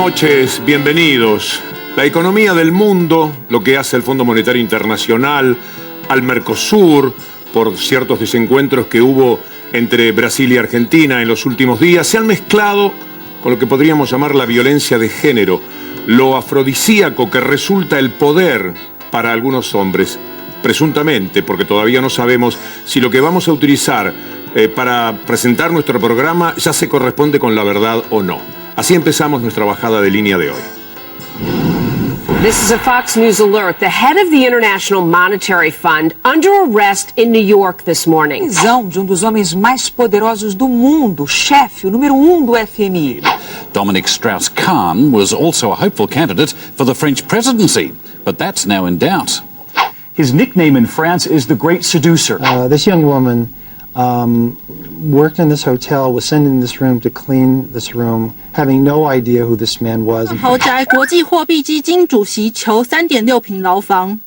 noches, bienvenidos. La economía del mundo, lo que hace el Fondo Monetario Internacional, al Mercosur, por ciertos desencuentros que hubo entre Brasil y Argentina en los últimos días, se han mezclado con lo que podríamos llamar la violencia de género, lo afrodisíaco que resulta el poder para algunos hombres, presuntamente, porque todavía no sabemos si lo que vamos a utilizar para presentar nuestro programa ya se corresponde con la verdad o no. Así empezamos nuestra bajada de línea de hoy. This is a Fox News alert. The head of the International Monetary Fund under arrest in New York this morning. Prisão de dos homens mais poderosos do mundo, chefe, o número 1 do FMI. Dominique Strauss-Kahn was also a hopeful candidate for the French presidency, but that's now in doubt. His nickname in France is the Great Seducer. This young woman worked in this hotel, was sent in this room to clean this room, having no idea who this man was. 豪宅国际货币基金主席囚3.6平牢房。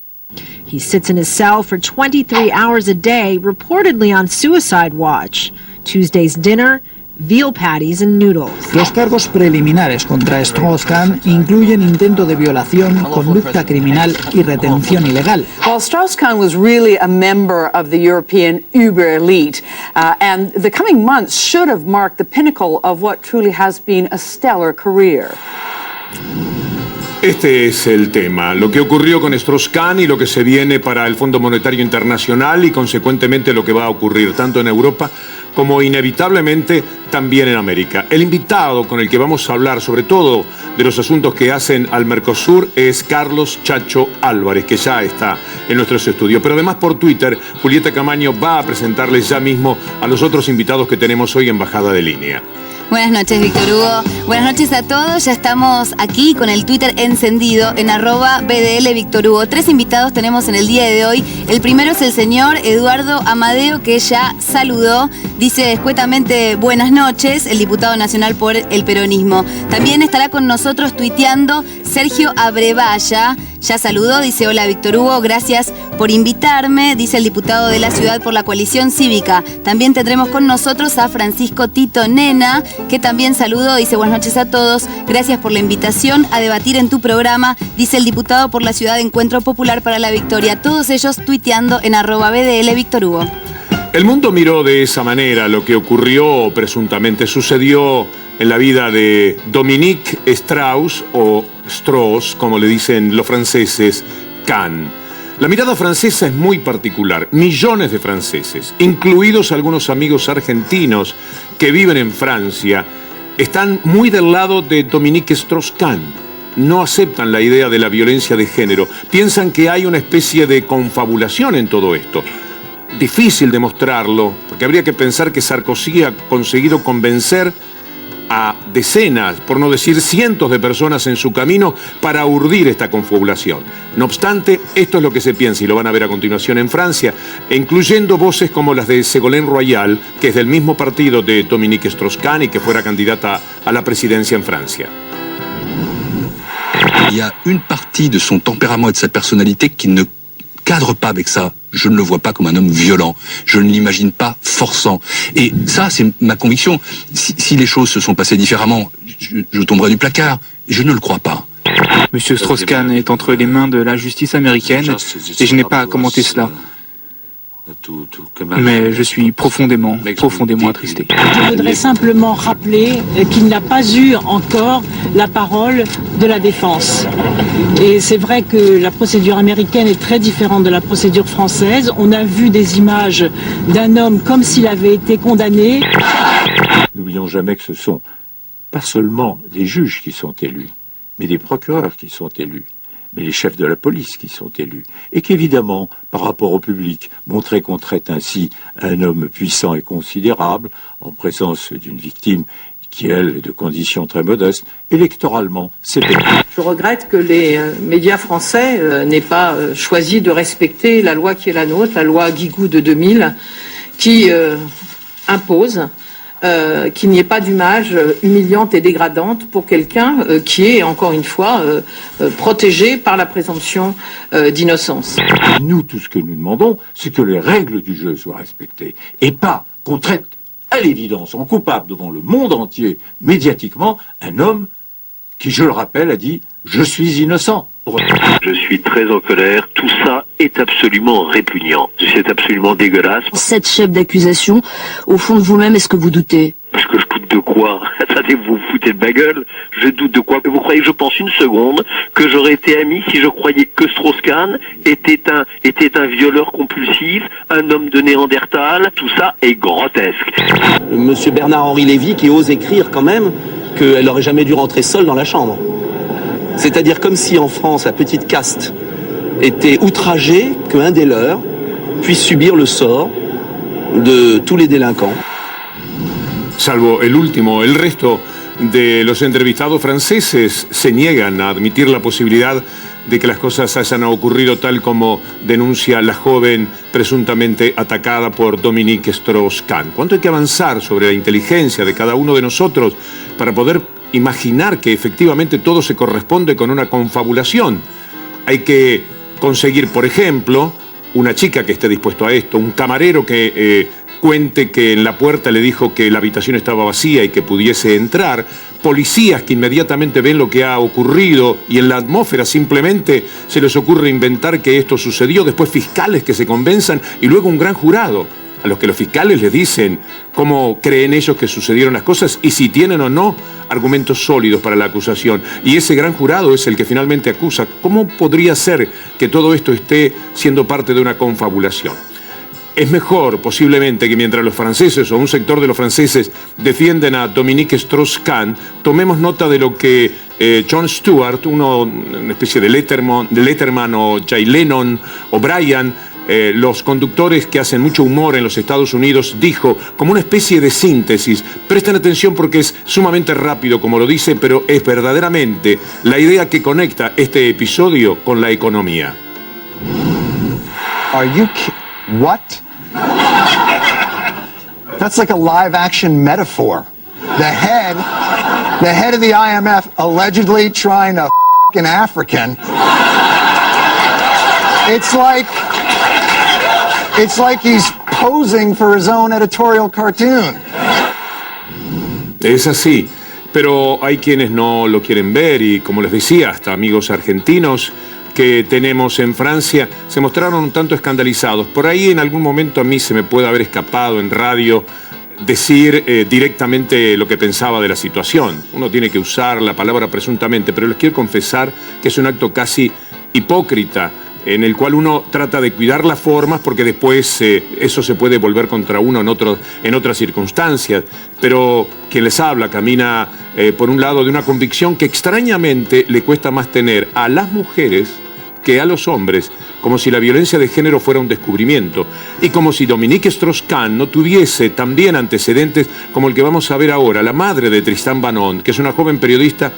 He sits in his cell for 23 hours a day, reportedly on suicide watch. Tuesday's dinner, veal patties and noodles. Los cargos preliminares contra Strauss-Kahn incluyen intento de violación, conducta criminal y retención ilegal. Well, Strauss-Kahn was really a member of the European Uber elite, and the coming months should have marked the pinnacle of what truly has been a stellar career. Este es el tema, lo que ocurrió con Strauss-Kahn y lo que se viene para el Fondo Monetario Internacional y consecuentemente lo que va a ocurrir tanto en Europa como inevitablemente también en América. El invitado con el que vamos a hablar sobre todo de los asuntos que hacen al Mercosur es Carlos Chacho Álvarez, que ya está en nuestros estudios. Pero además por Twitter, Julieta Camaño va a presentarles ya mismo a los otros invitados que tenemos hoy en Bajada de Línea. Buenas noches, Víctor Hugo. Buenas noches a todos. Ya estamos aquí con el Twitter encendido en @BDL Víctor Hugo. 3 invitados tenemos en el día de hoy. El primero es el señor Eduardo Amadeo, que ya saludó. Dice escuetamente buenas noches, el diputado nacional por el peronismo. También estará con nosotros tuiteando Sergio Abrevaya. Ya saludó, dice hola Víctor Hugo, gracias por invitarme, dice el diputado de la ciudad por la coalición cívica. También tendremos con nosotros a Francisco Tito Nena, que también saludó, dice buenas noches a todos, gracias por la invitación a debatir en tu programa, dice el diputado por la ciudad de Encuentro Popular para la Victoria. Todos ellos tuiteando en @BDL Víctor Hugo. El mundo miró de esa manera lo que ocurrió o presuntamente sucedió en la vida de Dominique Strauss o Strauss, como le dicen los franceses, Kahn. La mirada francesa es muy particular. Millones de franceses, incluidos algunos amigos argentinos que viven en Francia, están muy del lado de Dominique Strauss-Kahn. No aceptan la idea de la violencia de género. Piensan que hay una especie de confabulación en todo esto. Difícil demostrarlo, porque habría que pensar que Sarkozy ha conseguido convencer a decenas, por no decir cientos de personas en su camino para urdir esta confabulación. No obstante, esto es lo que se piensa y lo van a ver a continuación en Francia, incluyendo voces como las de Ségolène Royal, que es del mismo partido de Dominique Strauss-Kahn y que fuera candidata a la presidencia en Francia. Il y a une partie de son tempérament et de sa personnalité qui ne cadre pas avec ça. Je ne le vois pas comme un homme violent. Je ne l'imagine pas forçant. Et ça, c'est ma conviction. Si les choses se sont passées différemment, je tomberai du placard. Je ne le crois pas. Monsieur Strauss-Kahn est entre les mains de la justice américaine et je n'ai pas à commenter cela. Mais je suis profondément attristé. Je voudrais simplement rappeler qu'il n'a pas eu encore la parole de la défense. Et c'est vrai que la procédure américaine est très différente de la procédure française. On a vu des images d'un homme comme s'il avait été condamné. N'oublions jamais que ce sont pas seulement les juges qui sont élus, mais les procureurs qui sont élus, mais les chefs de la police qui sont élus. Et qu'évidemment, par rapport au public, montrer qu'on traite ainsi un homme puissant et considérable, en présence d'une victime qui, elle, est de conditions très modestes, électoralement, c'est bien. Je regrette que les médias français n'aient pas choisi de respecter la loi qui est la nôtre, la loi Guigou de 2000, qui impose qu'il n'y ait pas d'image humiliante et dégradante pour quelqu'un qui est, encore une fois, protégé par la présomption d'innocence. Nous, tout ce que nous demandons, c'est que les règles du jeu soient respectées et pas qu'on traite à l'évidence en coupable devant le monde entier, médiatiquement, un homme qui, je le rappelle, a dit « Je suis innocent ». Je suis très en colère. Tout ça est absolument répugnant. C'est absolument dégueulasse. Cette chef d'accusation, au fond de vous-même, est-ce que vous doutez? Parce que je doute de quoi? Attendez, vous vous foutez de ma gueule? Je doute de quoi? Vous croyez que je pense une seconde que j'aurais été ami si je croyais que Strauss-Kahn était un violeur compulsif, un homme de Néandertal? Tout ça est grotesque. Monsieur Bernard-Henri Lévy qui ose écrire quand même qu'elle n'aurait jamais dû rentrer seule dans la chambre. C'est-à-dire comme si en France la petite caste était outragée qu'un des leurs puisse subir le sort de tous les délinquants. Salvo el último, el resto de los entrevistados franceses se niegan a admitir la posibilidad de que las cosas hayan ocurrido tal como denuncia la joven presuntamente atacada por Dominique Strauss-Kahn. ¿Cuánto hay que avanzar sobre la inteligencia de cada uno de nosotros para poder imaginar que efectivamente todo se corresponde con una confabulación? Hay que conseguir, por ejemplo, una chica que esté dispuesto a esto, un camarero que cuente que en la puerta le dijo que la habitación estaba vacía y que pudiese entrar, policías que inmediatamente ven lo que ha ocurrido y en la atmósfera simplemente se les ocurre inventar que esto sucedió, después fiscales que se convenzan y luego un gran jurado a los que los fiscales les dicen cómo creen ellos que sucedieron las cosas y si tienen o no argumentos sólidos para la acusación. Y ese gran jurado es el que finalmente acusa. ¿Cómo podría ser que todo esto esté siendo parte de una confabulación? Es mejor, posiblemente, que mientras los franceses o un sector de los franceses defienden a Dominique Strauss-Kahn, tomemos nota de lo que Jon Stewart, una especie de Letterman o Jay Leno o Brian, los conductores que hacen mucho humor en los Estados Unidos, dijo como una especie de síntesis. Presten atención porque es sumamente rápido, como lo dice, pero es verdaderamente la idea que conecta este episodio con la economía. What? That's like a live-action metaphor. The head of the IMF allegedly trying to f*** an African. It's like he's posing for his own editorial cartoon. Es así, pero hay quienes no lo quieren ver y, como les decía, hasta amigos argentinos que tenemos en Francia se mostraron un tanto escandalizados. Por ahí en algún momento a mí se me puede haber escapado en radio decir directamente lo que pensaba de la situación. Uno tiene que usar la palabra presuntamente, pero les quiero confesar que es un acto casi hipócrita en el cual uno trata de cuidar las formas porque después eso se puede volver contra uno en otras circunstancias. Pero quien les habla camina por un lado de una convicción que extrañamente le cuesta más tener a las mujeres que a los hombres, como si la violencia de género fuera un descubrimiento y como si Dominique Strauss-Kahn no tuviese también antecedentes como el que vamos a ver ahora. La madre de Tristan Banon, que es una joven periodista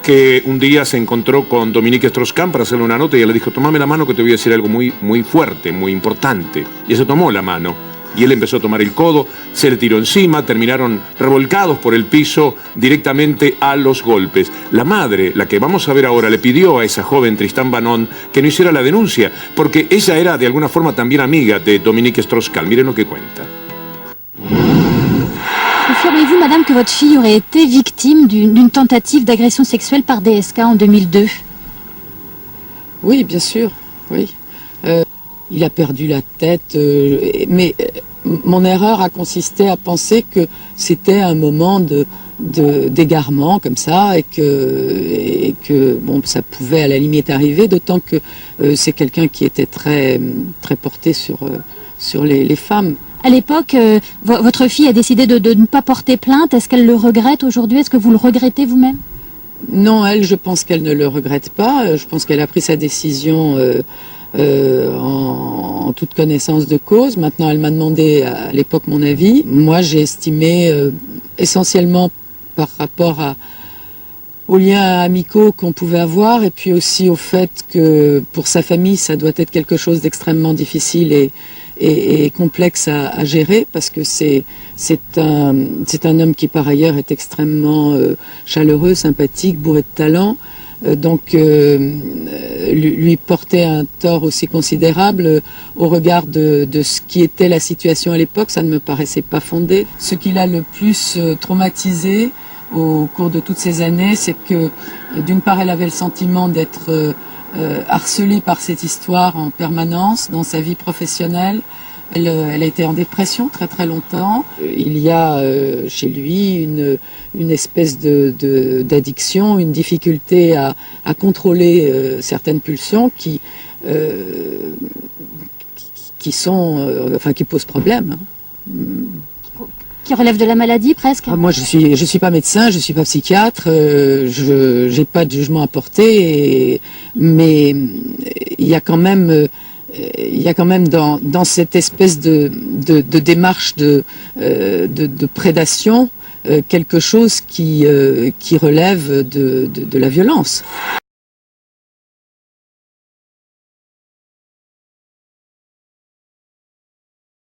que un día se encontró con Dominique Strauss-Kahn para hacerle una nota y ella le dijo: tomame la mano que te voy a decir algo muy, muy fuerte, muy importante. Y ella tomó la mano y él empezó a tomar el codo, se le tiró encima, terminaron revolcados por el piso directamente a los golpes. La madre, la que vamos a ver ahora, le pidió a esa joven Tristan Banon que no hiciera la denuncia porque ella era de alguna forma también amiga de Dominique Strauss-Kahn. Miren lo que cuenta. Confirmez-vous, madame, que votre fille aurait été victime d'une tentative d'agression sexuelle par DSK en 2002? Oui, bien sûr, oui. Il a perdu la tête, mais mon erreur a consisté à penser que c'était un moment d'égarement comme ça et que bon, ça pouvait à la limite arriver, d'autant que c'est quelqu'un qui était très porté sur les femmes. À l'époque, votre fille a décidé de ne pas porter plainte. Est-ce qu'elle le regrette aujourd'hui? Est-ce que vous le regrettez vous-même? Non, elle, je pense qu'elle ne le regrette pas. Je pense qu'elle a pris sa décision en toute connaissance de cause. Maintenant, elle m'a demandé à l'époque mon avis. Moi, j'ai estimé essentiellement par rapport aux liens amicaux qu'on pouvait avoir et puis aussi au fait que pour sa famille, ça doit être quelque chose d'extrêmement difficile et complexe à gérer parce que c'est un homme qui par ailleurs est extrêmement chaleureux, sympathique, bourré de talent. Donc lui porter un tort aussi considérable au regard de ce qui était la situation à l'époque, ça ne me paraissait pas fondé. Ce qui l'a le plus traumatisé, au cours de toutes ces années, c'est que d'une part, elle avait le sentiment d'être harcelée par cette histoire en permanence dans sa vie professionnelle. Elle a été en dépression très très longtemps. Il y a chez lui une espèce d'addiction, une difficulté à contrôler certaines pulsions qui posent problème. Qui relève de la maladie presque. Moi je suis pas médecin, je suis pas psychiatre, je j'ai pas de jugement à porter, mais il y a quand même dans cette espèce de démarche de prédation quelque chose qui relève de la violence.